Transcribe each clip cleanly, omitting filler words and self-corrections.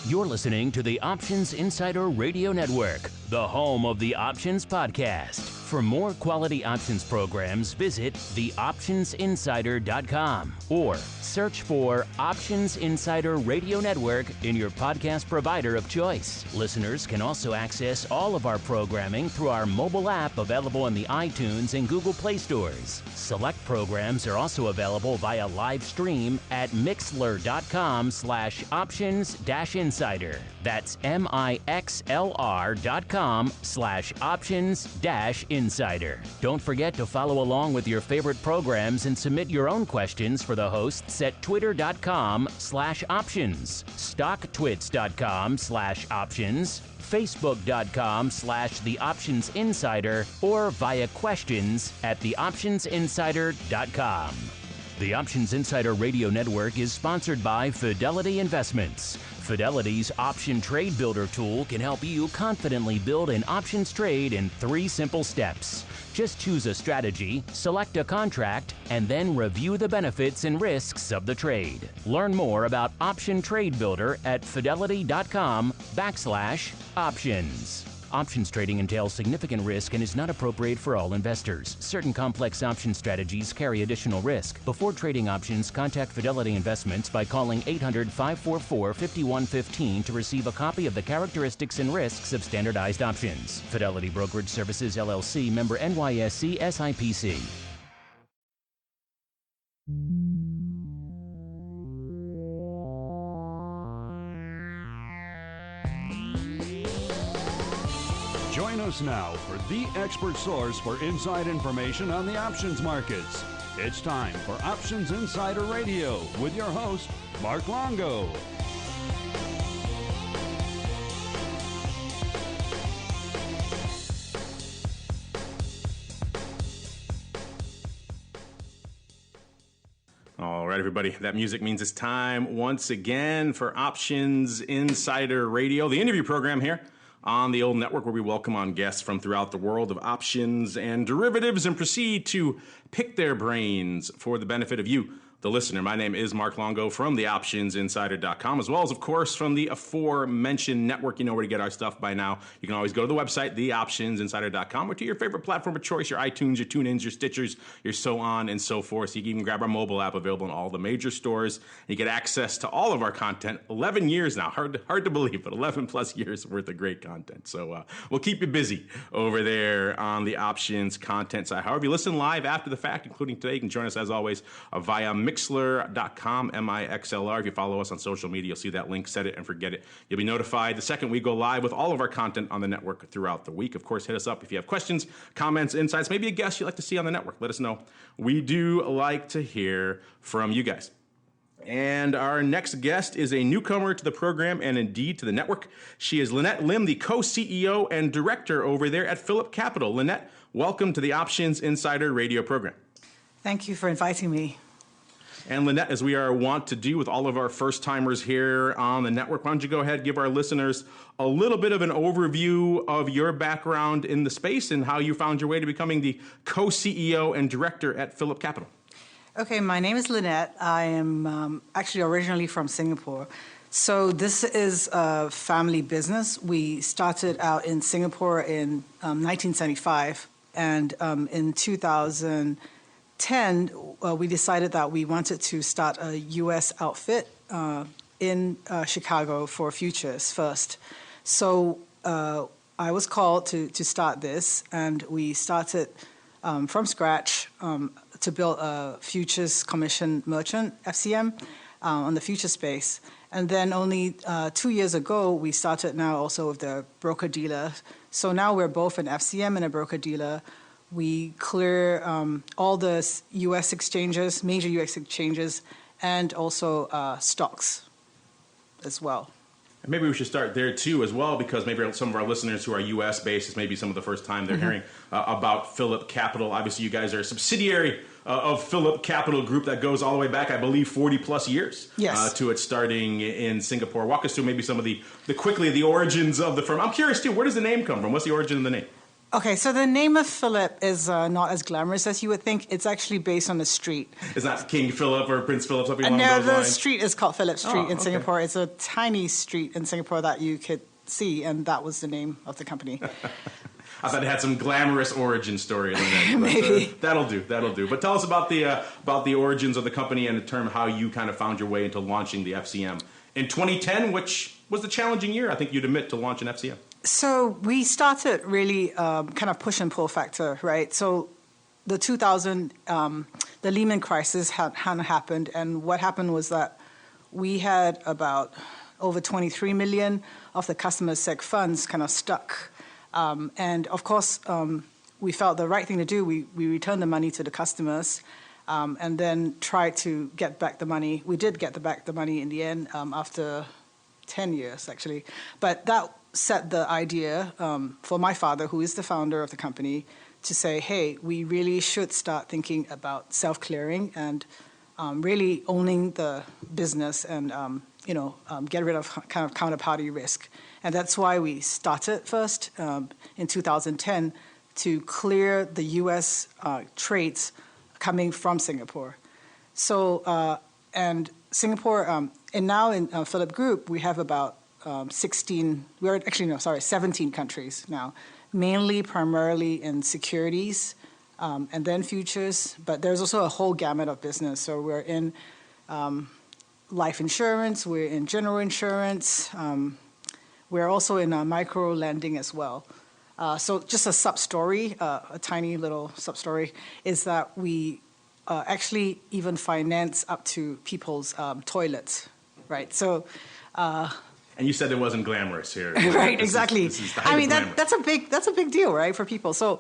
You're listening to the Options Insider Radio Network, the home of the Options Podcast. For more quality options programs, visit theoptionsinsider.com or search for Options Insider Radio Network in your podcast provider of choice. Listeners can also access all of our programming through our mobile app available in the iTunes and Google Play stores. Select programs are also available via live stream at mixlr.com/options-insider. That's mixlr.com/options-insider. Don't forget to follow along with your favorite programs and submit your own questions for the hosts at twitter.com/options, stocktwits.com/options, facebook.com/theoptionsinsider, or via questions at theoptionsinsider.com. The Options Insider Radio Network is sponsored by Fidelity Investments. Fidelity's Option Trade Builder tool can help you confidently build an options trade in 3 simple steps. Just choose a strategy, select a contract, and then review the benefits and risks of the trade. Learn more about Option Trade Builder at fidelity.com/options. Options trading entails significant risk and is not appropriate for all investors. Certain complex option strategies carry additional risk. Before trading options, contact Fidelity Investments by calling 800-544-5115 to receive a copy of the characteristics and risks of standardized options. Fidelity Brokerage Services, LLC, member NYSE SIPC. Join us now for the expert source for inside information on the options markets. It's time for Options Insider Radio with your host, Mark Longo. All right, everybody. That music means it's time once again for Options Insider Radio, the interview program here on the old network where we welcome on guests from throughout the world of options and derivatives and proceed to pick their brains for the benefit of you, the listener. My name is Mark Longo from theoptionsinsider.com, as well as, of course, from the aforementioned network. You know where to get our stuff by now. You can always go to the website, theoptionsinsider.com, or to your favorite platform of choice, your iTunes, your TuneIns, your Stitchers, your so on and so forth. So you can even grab our mobile app available in all the major stores. You get access to all of our content. 11 years now. Hard to believe, but 11 plus years worth of great content. So we'll keep you busy over there on the options content side. However, you listen live after the fact, including today, you can join us, as always, via mixlr.com, MIXLR. If you follow us on social media, you'll see that link. Set it and forget it. You'll be notified the second we go live with all of our content on the network throughout the week. Of course, hit us up if you have questions, comments, insights, maybe a guest you'd like to see on the network. Let us know. We do like to hear from you guys. And our next guest is a newcomer to the program and indeed to the network. She is Lynette Lim, the co-CEO and director over there at Phillip Capital. Lynette, welcome to the Options Insider Radio program. Thank you for inviting me. And Lynette, as we are wont to do with all of our first-timers here on the network, why don't you go ahead and give our listeners a little bit of an overview of your background in the space and how you found your way to becoming the co-CEO and director at Phillip Capital. Okay, my name is Lynette. I am actually originally from Singapore. So this is a family business. We started out in Singapore in 1975, and in 2010, we decided that we wanted to start a U.S. outfit in Chicago for futures first. So I was called to start this, and we started from scratch to build a futures commission merchant, FCM, on the future space. And then only 2 years ago, we started now also with the broker-dealer. So now we're both an FCM and a broker-dealer. We clear all the U.S. exchanges, major U.S. exchanges, and also stocks as well. And maybe we should start there, too, as well, because maybe some of our listeners who are U.S.-based, it's maybe some of the first time they're hearing about Phillip Capital. Obviously, you guys are a subsidiary of Phillip Capital Group that goes all the way back, I believe, 40-plus years to it starting in Singapore. Walk us through maybe some of the origins of the firm. I'm curious, too, where does the name come from? What's the origin of the name? Okay, so the name of Philip is not as glamorous as you would think. It's actually based on a street. It's not King Philip or Prince Philip, something along those lines? No, the street is called Phillip Street in okay. Singapore. It's a tiny street in Singapore that you could see, and that was the name of the company. I thought it had some glamorous origin story. Maybe. That'll do. But tell us about the origins of the company and in terms of how you kind of found your way into launching the FCM in 2010, which was the challenging year, I think you'd admit, to launch an FCM. So we started really kind of push and pull factor, right? So the 2000, the Lehman crisis had happened, and what happened was that we had about over 23 million of the customer seg funds kind of stuck. And of course, we felt the right thing to do. We returned the money to the customers and then tried to get back the money. We did get back the money in the end after 10 years, actually. But that set the idea for my father, who is the founder of the company, to say, hey, we really should start thinking about self-clearing and really owning the business and, get rid of kind of counterparty risk. And that's why we started first in 2010 to clear the U.S. Trades coming from Singapore. So, and Singapore, and now in Phillip Group, we have about 17 countries now, mainly primarily in securities and then futures, but there's also a whole gamut of business. So we're in life insurance, we're in general insurance, we're also in micro lending as well. So just a sub-story, a tiny little sub-story, is that we actually even finance up to people's toilets, right? So. And you said it wasn't glamorous here. Right, exactly. This is the height of glamour. That's a big deal, right, for people. So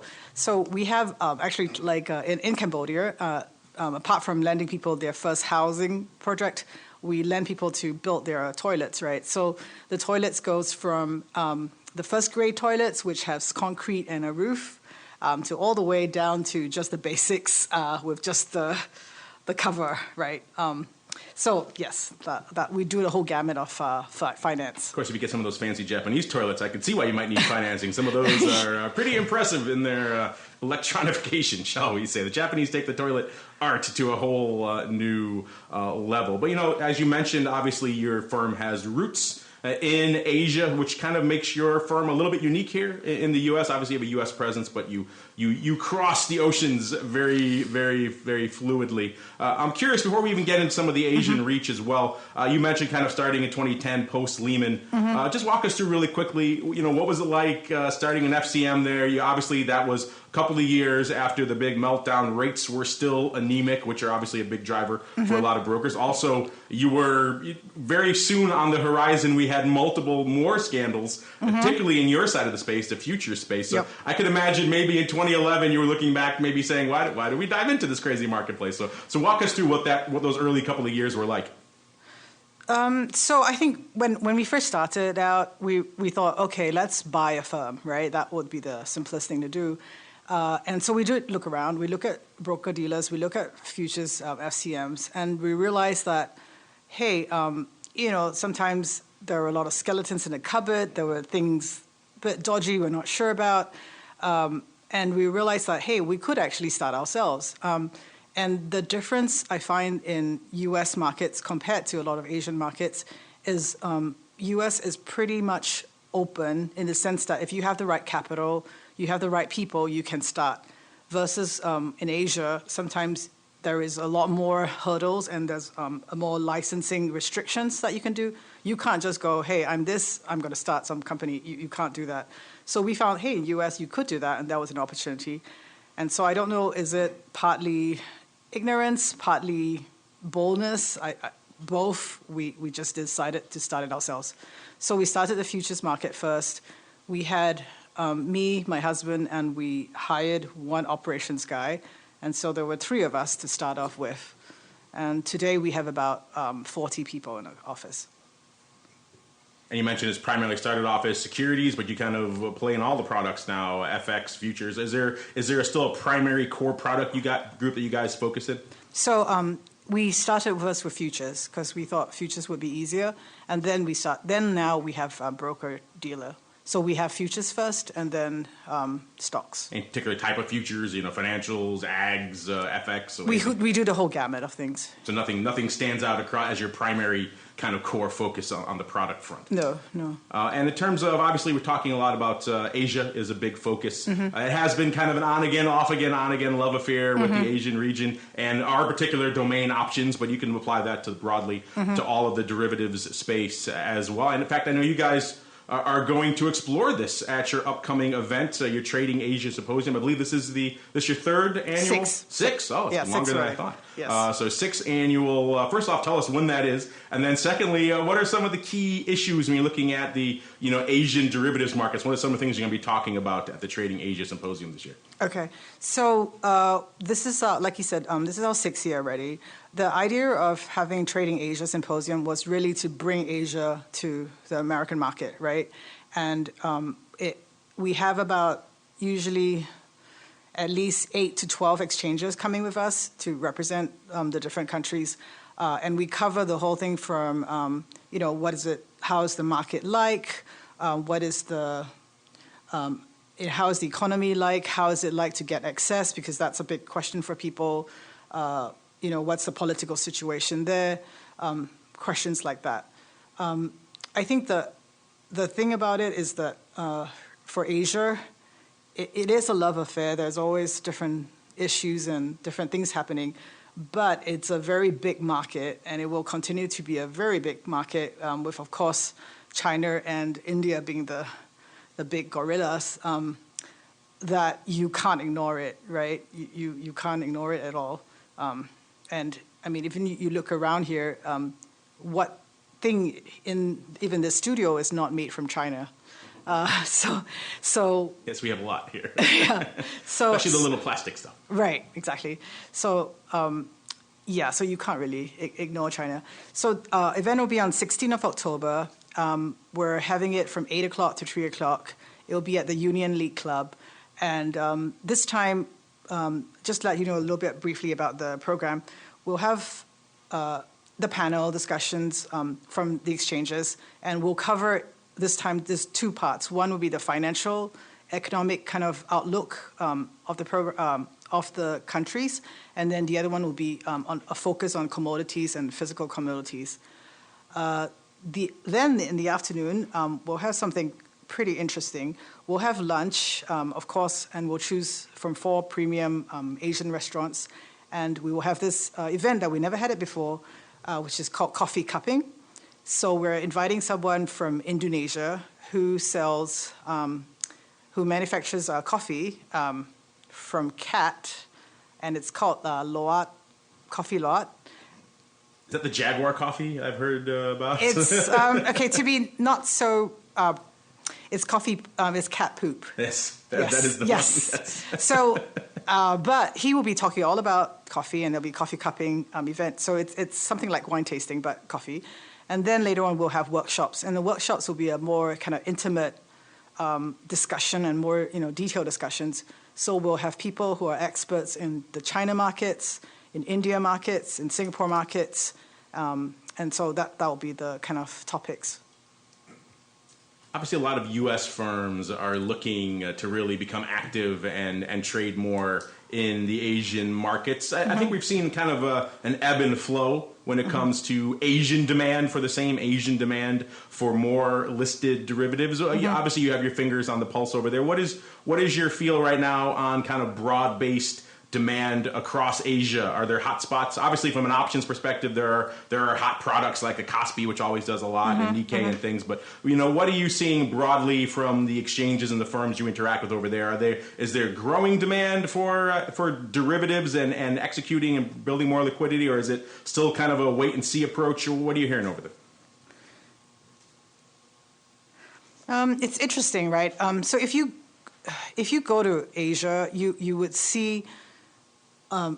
we have actually like in Cambodia, apart from lending people their first housing project, we lend people to build their toilets, right? So the toilets goes from the first grade toilets, which has concrete and a roof, to all the way down to just the basics with just the cover, right? So yes, that we do the whole gamut of finance. Of course, if you get some of those fancy Japanese toilets, I can see why you might need financing. Some of those are pretty impressive in their electronification, shall we say. The Japanese take the toilet art to a whole new level. But, as you mentioned, obviously your firm has roots in Asia, which kind of makes your firm a little bit unique here in the U.S. Obviously, you have a U.S. presence, but you cross the oceans very, very, very fluidly. I'm curious, before we even get into some of the Asian reach as well, you mentioned kind of starting in 2010, post-Lehman. Just walk us through really quickly, what was it like starting an FCM there? Obviously, that was a couple of years after the big meltdown. Rates were still anemic, which are obviously a big driver for a lot of brokers. Also, you were very soon on the horizon. We had multiple more scandals, particularly in your side of the space, the future space. So I could imagine maybe in 2011 you were looking back, maybe saying, "Why did we dive into this crazy marketplace?" So walk us through what those early couple of years were like. So I think when we first started out, we thought, okay, let's buy a firm, right? That would be the simplest thing to do. And so we did look around. We look at broker dealers. We look at futures FCMs, and we realized that, hey, sometimes there were a lot of skeletons in the cupboard. There were things a bit dodgy we're not sure about. And we realized that, hey, we could actually start ourselves. And the difference I find in U.S. markets compared to a lot of Asian markets is U.S. is pretty much open in the sense that if you have the right capital, you have the right people, you can start. Versus in Asia, sometimes there is a lot more hurdles and there's more licensing restrictions that you can do. You can't just go, hey, I'm going to start some company. You can't do that. So we found, hey, in U.S. you could do that, and that was an opportunity. And so I don't know, is it partly ignorance, partly boldness? Both. We just decided to start it ourselves. So we started the futures market first. We had me, my husband, and we hired one operations guy. And so there were 3 of us to start off with. And today we have about 40 people in the office. And you mentioned it's primarily started off as securities, but you kind of play in all the products now, FX, futures. Is there still a primary core product group that you guys focus in? So we started first with futures because we thought futures would be easier. And then now we have broker dealer. So we have futures first, and then stocks. Any particular type of futures, financials, ags, FX? We do the whole gamut of things. So nothing stands out across as your primary kind of core focus on the product front? No. And in terms of, obviously, we're talking a lot about Asia is a big focus. It has been kind of an on-again, off-again, on-again love affair with the Asian region and our particular domain options, but you can apply that to broadly to all of the derivatives space as well. And in fact, I know you guys are going to explore this at your upcoming event, your Trading Asia Symposium. I believe this is your third annual? Six. Oh, it's longer than I thought. Yes. So sixth annual. First off, tell us when that is, and then secondly, what are some of the key issues when you're looking at the Asian derivatives markets? What are some of the things you're going to be talking about at the Trading Asia Symposium this year? Okay, so this is like you said, this is our sixth year already. The idea of having Trading Asia Symposium was really to bring Asia to the American market, right? And we have about usually at least 8 to 12 exchanges coming with us to represent the different countries. And we cover the whole thing from, what is it, how is the market like, what is the, how is the economy like, how is it like to get access, because that's a big question for people. What's the political situation there, questions like that. I think the thing about it is that for Asia, it is a love affair. There's always different issues and different things happening, but it's a very big market, and it will continue to be a very big market, with, of course, China and India being the big gorillas, that you can't ignore it, right? You can't ignore it at all. And I mean, even you look around here, what thing in even the studio is not made from China? So yes, we have a lot here. Yeah. So especially the little plastic stuff. Right. Exactly. So so you can't really ignore China. So event will be on 16th of October. We're having it from 8 o'clock to 3 o'clock. It'll be at the Union League Club, and this time. Just to let you know a little bit briefly about the program, we'll have the panel discussions from the exchanges, and we'll cover this time there's two parts. One will be the financial, economic kind of outlook of the countries, and then the other one will be on a focus on commodities and physical commodities. Then in the afternoon, we'll have something pretty interesting. We'll have lunch, of course, and we'll choose from 4 premium Asian restaurants. And we will have this event that we never had it before, which is called coffee cupping. So we're inviting someone from Indonesia who manufactures coffee from cat, and it's called Loat, Coffee Loat. Is that the Jaguar coffee I've heard about? It's, to be not so... It's coffee. It's cat poop. Yes, that is the one. Yes. So, but he will be talking all about coffee, and there'll be coffee cupping event. So it's something like wine tasting, but coffee. And then later on, we'll have workshops, and the workshops will be a more kind of intimate discussion and more detailed discussions. So we'll have people who are experts in the China markets, in India markets, in Singapore markets, and so that will be the kind of topics. Obviously, a lot of U.S. firms are looking to really become active and trade more in the Asian markets. I think we've seen kind of an ebb and flow when it comes to Asian demand for the same Asian demand for more listed derivatives. Obviously, you have your fingers on the pulse over there. What is your feel right now on kind of broad-based demand across Asia? Are there hot spots? Obviously, from an options perspective, there are hot products like the Kospi, which always does a lot, and Nikkei and things. But what are you seeing broadly from the exchanges and the firms you interact with over there? Is there growing demand for derivatives and executing and building more liquidity, or is it still kind of a wait and see approach? What are you hearing over there? It's interesting, right? So if you go to Asia, you would see.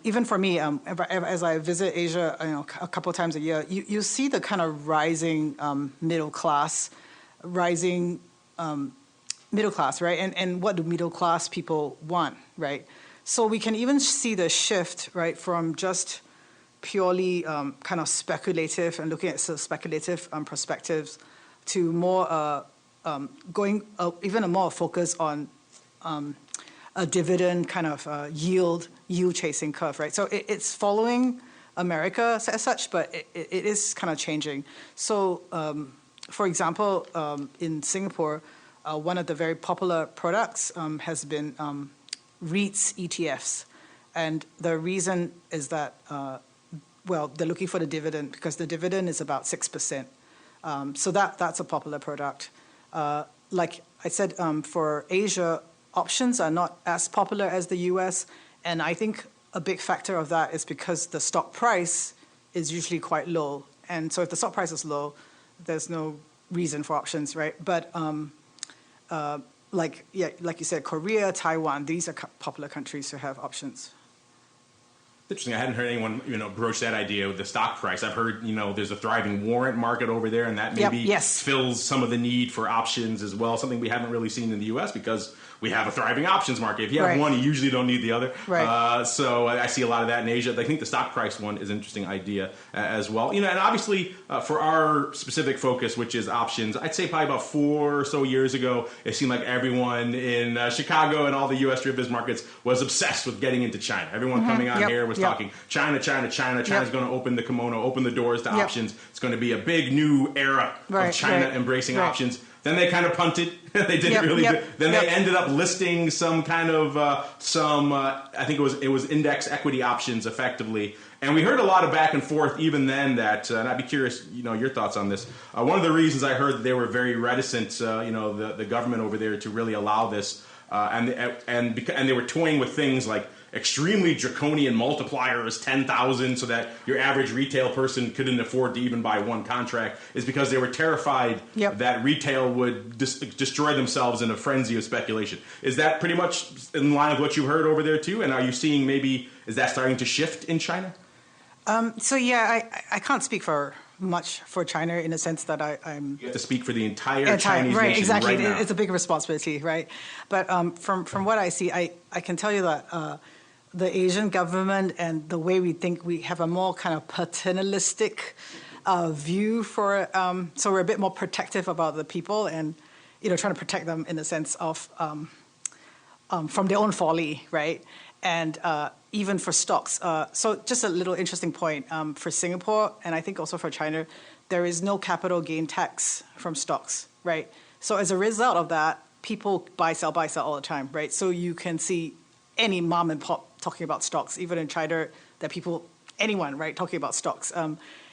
Even for me, as I visit Asia, a couple of times a year, you see the kind of rising middle class, right? And what do middle class people want, right? So we can even see the shift, right, from just purely kind of speculative and looking at speculative perspectives to more going even a more focus on a dividend kind of yield chasing curve, right? So it's following America as such, but it is kind of changing. So, for example, in Singapore, one of the very popular products has been REITs ETFs. And the reason is that, they're looking for the dividend because the dividend is about 6%. So that's a popular product. Like I said, for Asia, options are not as popular as the US. And I think a big factor of that is because the stock price is usually quite low. And so if the stock price is low, there's no reason for options, right? But like you said, Korea, Taiwan, these are popular countries who have options. Interesting. I hadn't heard anyone, broach that idea with the stock price. I've heard, there's a thriving warrant market over there, and that maybe fills some of the need for options as well, something we haven't really seen in the U.S. because we have a thriving options market. If you have one, you usually don't need the other. Right. So I see a lot of that in Asia. I think the stock price one is an interesting idea as well. And obviously for our specific focus, which is options, I'd say probably about 4 or so years ago, it seemed like everyone in Chicago and all the U.S. derivatives markets was obsessed with getting into China. Everyone coming on here was talking China. China's going to open the kimono, open the doors to options. It's going to be a big new era of China embracing options. Then they kind of punted. They didn't really do. Then they ended up listing some kind of I think it was index equity options effectively. And we heard a lot of back and forth even then that, and I'd be curious, your thoughts on this. One of the reasons I heard that they were very reticent, the government over there to really allow this, and they were toying with things like extremely draconian multipliers, 10,000, so that your average retail person couldn't afford to even buy one contract, is because they were terrified that retail would destroy themselves in a frenzy of speculation. Is that pretty much in line with what you heard over there too? And are you seeing is that starting to shift in China? I can't speak for much for China in the sense that I'm... You have to speak for the entire Chinese nation exactly. right now. It's a big responsibility, right? But from what I see, I can tell you that the Asian government and the way we think, we have a more kind of paternalistic view for... so we're a bit more protective about the people and, trying to protect them in the sense of from their own folly, right? And even for stocks. So just a little interesting point. For Singapore, and I think also for China, there is no capital gain tax from stocks, right? So as a result of that, people buy, sell all the time, right? So you can see any mom and pop talking about stocks. Even in China, there are anyone, right, talking about stocks.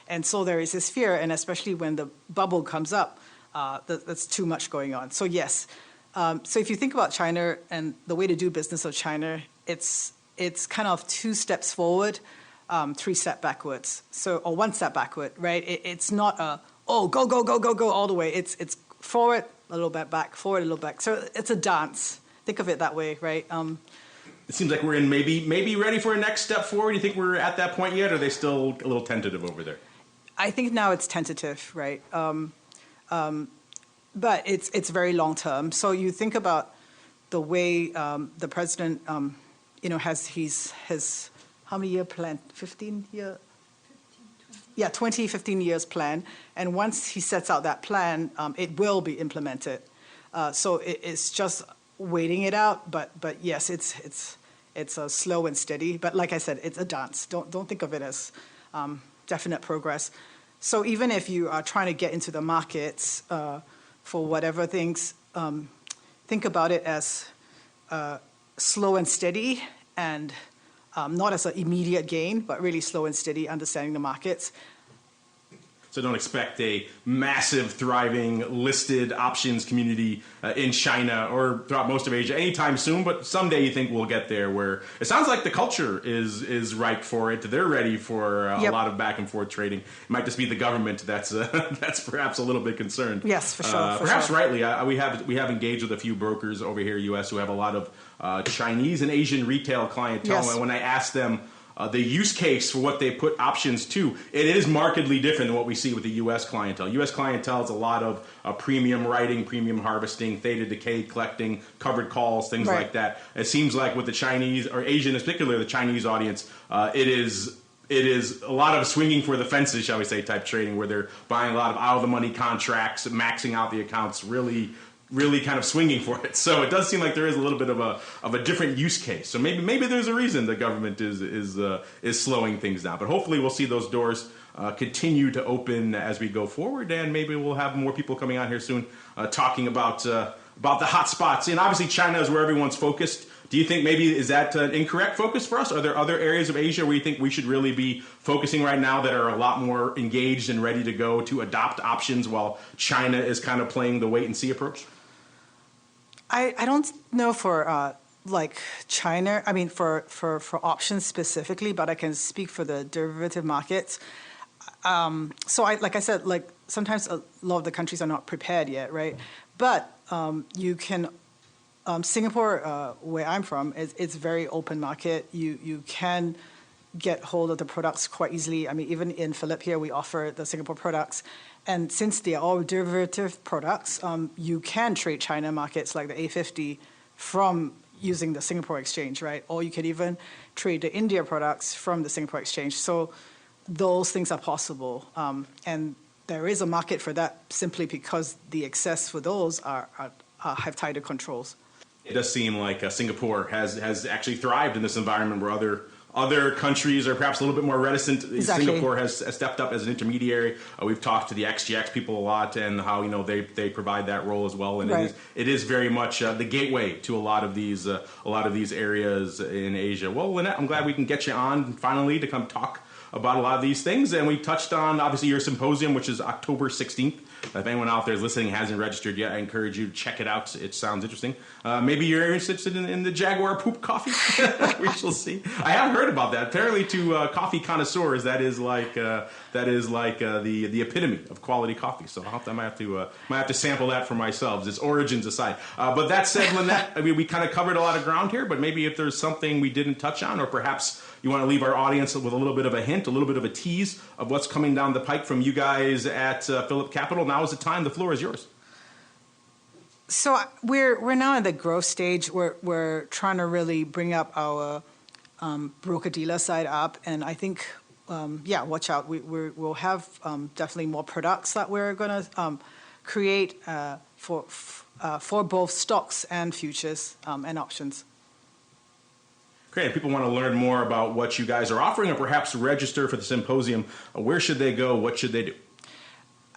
And so there is this fear, and especially when the bubble comes up, that's too much going on. So yes. So if you think about China and the way to do business of China, it's kind of 2 steps forward, 3 steps backwards. So, or 1 step backward, right? It's not go all the way. It's forward, a little bit back, forward, a little back. So it's a dance. Think of it that way, right? It seems like we're in maybe ready for a next step forward. Do you think we're at that point yet, or are they still a little tentative over there? I think now it's tentative, right? But it's very long term. So you think about the way the president, has his how many year plan? 15 year? 15 years plan. And once he sets out that plan, it will be implemented. So it's just waiting it out. But yes, it's a slow and steady. But like I said, it's a dance. Don't think of it as definite progress. So even if you are trying to get into the markets for whatever things, think about it as slow and steady, and not as an immediate gain, but really slow and steady, understanding the markets. So don't expect a massive, thriving, listed options community in China or throughout most of Asia anytime soon, but someday you think we'll get there where it sounds like the culture is ripe for it. They're ready for a lot of back and forth trading. It might just be the government that's perhaps a little bit concerned. Yes, for sure. Perhaps rightly. We have engaged with a few brokers over here in the U.S. who have a lot of Chinese and Asian retail clientele. Yes. And when I ask them the use case for what they put options to, it is markedly different than what we see with the U.S. clientele. U.S. clientele is a lot of premium writing, premium harvesting, theta decay collecting, covered calls, things like that. It seems like with the Chinese, or Asian in particular, the Chinese audience, it is It is a lot of swinging for the fences, shall we say, type trading, where they're buying a lot of out-of-the-money contracts, maxing out the accounts, really kind of swinging for it. So it does seem like there is a little bit of a different use case. So maybe there's a reason the government is slowing things down. But hopefully we'll see those doors continue to open as we go forward, and maybe we'll have more people coming on here soon talking about the hot spots. And obviously China is where everyone's focused. Do you think maybe is that an incorrect focus for us? Are there other areas of Asia where you think we should really be focusing right now that are a lot more engaged and ready to go to adopt options while China is kind of playing the wait-and-see approach? I don't know for like China, I mean for options specifically, but I can speak for the derivative markets. So like I said, like sometimes a lot of the countries are not prepared yet, right? But you can, Singapore, where I'm from, it's very open market. You can get hold of the products quite easily. I mean, even in Phillip here, we offer the Singapore products. And since they are all derivative products, you can trade China markets like the A50 from using the Singapore exchange, right? Or you could even trade the India products from the Singapore exchange. So those things are possible. And there is a market for that simply because the access for those have tighter controls. It does seem like Singapore has actually thrived in this environment where other countries are perhaps a little bit more reticent. Exactly. Singapore has stepped up as an intermediary. We've talked to the XGX people a lot and how they provide that role as well. And right. it is very much the gateway to a lot of these areas in Asia. Well, Lynette, I'm glad we can get you on finally to come talk about a lot of these things. And we touched on, obviously, your symposium, which is October 16th. If anyone out there is listening and hasn't registered yet, I encourage you to check it out. It sounds interesting. Maybe you're interested in the Jaguar Poop coffee. We shall see. I have heard about that. Apparently, to coffee connoisseurs, that is like the epitome of quality coffee. So I might have to sample that for myself. Its origins aside. But that said, Lynette, I mean, we kind of covered a lot of ground here. But maybe if there's something we didn't touch on, or perhaps you want to leave our audience with a little bit of a hint, a little bit of a tease of what's coming down the pike from you guys at Phillip Capital, now is the time. The floor is yours. So we're now in the growth stage. We're trying to really bring up our broker-dealer side up, and I think, watch out. We'll have definitely more products that we're going to create for both stocks and futures and options. Great. If people want to learn more about what you guys are offering or perhaps register for the symposium, where should they go? What should they do?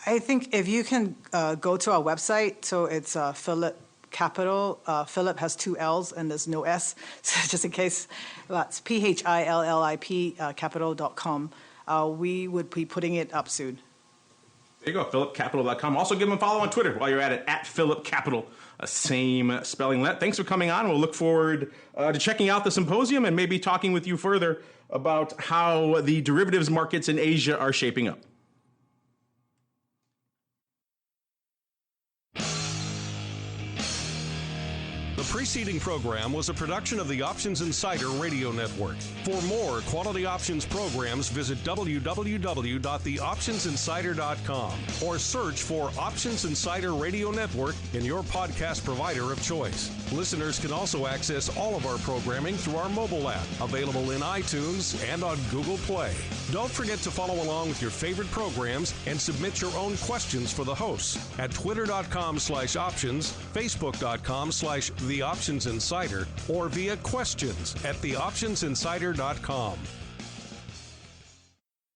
I think if you can go to our website, so it's Phillip Capital. Phillip has 2 L's and there's no S, so just in case, that's PHILLIP capital.com. We would be putting it up soon. There you go, phillipcapital.com. Also give them a follow on Twitter while you're at it, at Phillip Capital. Same spelling. Thanks for coming on. We'll look forward to checking out the symposium and maybe talking with you further about how the derivatives markets in Asia are shaping up. The preceding program was a production of the Options Insider Radio Network. For more quality options programs, visit www.theoptionsinsider.com or search for Options Insider Radio Network in your podcast provider of choice. Listeners can also access all of our programming through our mobile app, available in iTunes and on Google Play. Don't forget to follow along with your favorite programs and submit your own questions for the hosts at twitter.com/options, facebook.com/The Options Insider, or via questions at theoptionsinsider.com.